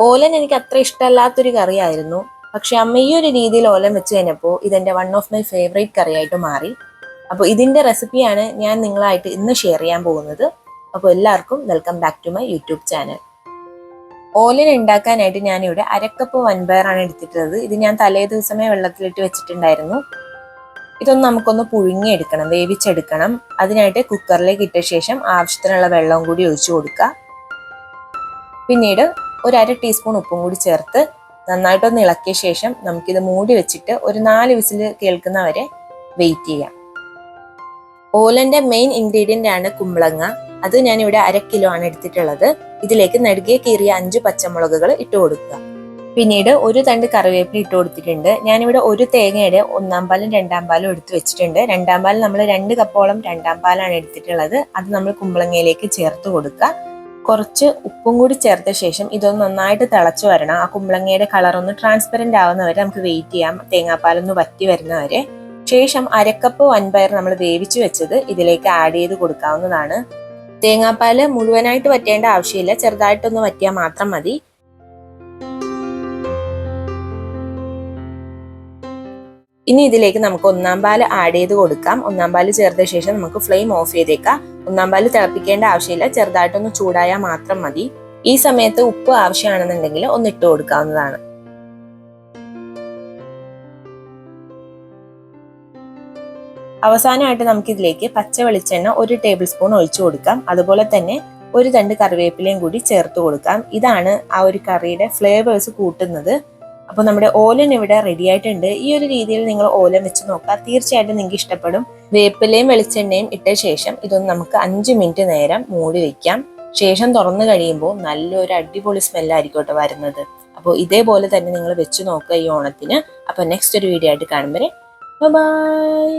ഓലൻ എനിക്ക് അത്ര ഇഷ്ടമല്ലാത്തൊരു കറിയായിരുന്നു. പക്ഷെ അമ്മ ഈ ഒരു രീതിയിൽ ഓലൻ വെച്ച് കഴിഞ്ഞപ്പോൾ ഇതെന്റെ വൺ ഓഫ് മൈ ഫേവറേറ്റ് കറിയായിട്ട് മാറി. അപ്പോൾ ഇതിന്റെ റെസിപ്പിയാണ് ഞാൻ നിങ്ങളായിട്ട് ഇന്ന് ഷെയർ ചെയ്യാൻ പോകുന്നത്. അപ്പോൾ എല്ലാവർക്കും welcome back to my YouTube channel. Olan ഉണ്ടാക്കാനായിട്ട് ഞാനിവിടെ അരക്കപ്പ് വൻപയറാണ് എടുത്തിട്ടുള്ളത്. ഇത് ഞാൻ തലേ ദിവസമേ വെള്ളത്തിലിട്ട് വെച്ചിട്ടുണ്ടായിരുന്നു. ഇതൊന്ന് നമുക്കൊന്ന് പുഴുങ്ങിയെടുക്കണം, വേവിച്ചെടുക്കണം. അതിനായിട്ട് കുക്കറിലേക്ക് ഇട്ട ശേഷം ആവശ്യത്തിനുള്ള വെള്ളവും കൂടി ഒഴിച്ചു കൊടുക്കുക. പിന്നീട് ഒരു അര ടീസ്പൂൺ ഉപ്പും കൂടി ചേർത്ത് നന്നായിട്ടൊന്ന് ഇളക്കിയ ശേഷം നമുക്കിത് മൂടി വെച്ചിട്ട് ഒരു 4 വിസിൽ കേൾക്കുന്നവരെ വെയിറ്റ് ചെയ്യാം. ഓലന്റെ മെയിൻ ഇൻഗ്രീഡിയന്റ് ആണ് കുമ്പളങ്ങ. അത് ഞാനിവിടെ 1/2 കിലോ ആണ് എടുത്തിട്ടുള്ളത്. ഇതിലേക്ക് നെടുകെ കീറിയ 5 പച്ചമുളകുകൾ ഇട്ട് കൊടുക്കുക. പിന്നീട് ഒരു തണ്ട് കറിവേപ്പില ഇട്ട് കൊടുത്തിട്ടുണ്ട്. ഞാനിവിടെ ഒരു തേങ്ങയുടെ 1-ാം പാലും 2-ാം പാലും എടുത്ത് വെച്ചിട്ടുണ്ട്. 2-ാം പാൽ നമ്മൾ 2 കപ്പോളം 2-ാം പാലാണ് എടുത്തിട്ടുള്ളത്. അത് നമ്മൾ കുമ്പളങ്ങയിലേക്ക് ചേർത്ത് കൊടുക്കുക. കുറച്ച് ഉപ്പും കൂടി ചേർത്ത ശേഷം ഇതൊന്ന് നന്നായിട്ട് തിളച്ചു വരണം. ആ കുമ്പളങ്ങയുടെ കളർ ഒന്ന് ട്രാൻസ്പെറന്റ് ആവുന്നവരെ നമുക്ക് വെയിറ്റ് ചെയ്യാം, തേങ്ങാപ്പാലൊന്ന് വറ്റി വരുന്നവരെ. ശേഷം അരക്കപ്പ് വൻപയർ നമ്മൾ വേവിച്ചു വെച്ചത് ഇതിലേക്ക് ആഡ് ചെയ്ത് കൊടുക്കാവുന്നതാണ്. തേങ്ങാപ്പാല് മുഴുവനായിട്ട് വറ്റേണ്ട ആവശ്യമില്ല, ചെറുതായിട്ടൊന്ന് വറ്റിയാൽ മാത്രം മതി. ഇനി ഇതിലേക്ക് നമുക്ക് 1-ാം പാല് ആഡ് ചെയ്ത് കൊടുക്കാം. 1-ാം പാല് ചേർത്ത ശേഷം നമുക്ക് ഫ്ലെയിം ഓഫ് ചെയ്തേക്കാം. 1-ാം പാല് തിളപ്പിക്കേണ്ട ആവശ്യമില്ല, ചെറുതായിട്ടൊന്ന് ചൂടായാൽ മാത്രം മതി. ഈ സമയത്ത് ഉപ്പ് ആവശ്യമാണെന്നുണ്ടെങ്കിൽ ഒന്ന് ഇട്ട് കൊടുക്കാവുന്നതാണ്. അവസാനമായിട്ട് നമുക്ക് ഇതിലേക്ക് പച്ച വെളിച്ചെണ്ണ 1 ടേബിൾ സ്പൂൺ ഒഴിച്ചു കൊടുക്കാം. അതുപോലെ തന്നെ ഒരു തണ്ട് കറിവേപ്പിലയും കൂടി ചേർത്ത് കൊടുക്കാം. ഇതാണ് ആ ഒരു കറിയുടെ ഫ്ലേവേഴ്സ് കൂട്ടുന്നത്. അപ്പോൾ നമ്മുടെ ഓലൻ ഇവിടെ റെഡി ആയിട്ടുണ്ട്. ഈ ഒരു രീതിയിൽ നിങ്ങൾ ഓലൻ വെച്ച് നോക്കുക, തീർച്ചയായിട്ടും നിങ്ങൾക്ക് ഇഷ്ടപ്പെടും. വേപ്പിലയും വെളിച്ചെണ്ണയും ഇട്ട ശേഷം ഇതൊന്ന് നമുക്ക് 5 മിനിറ്റ് നേരം മൂടി വെക്കാം. ശേഷം തുറന്നു കഴിയുമ്പോൾ നല്ലൊരു അടിപൊളി സ്മെല്ലായിരിക്കും കേട്ടോ വരുന്നത്. അപ്പോൾ ഇതേപോലെ തന്നെ നിങ്ങൾ വെച്ച് നോക്കുക ഈ ഓണത്തിന്. അപ്പോൾ നെക്സ്റ്റ് ഒരു വീഡിയോ ആയിട്ട് കാണുമ്പോൾ ബൈ.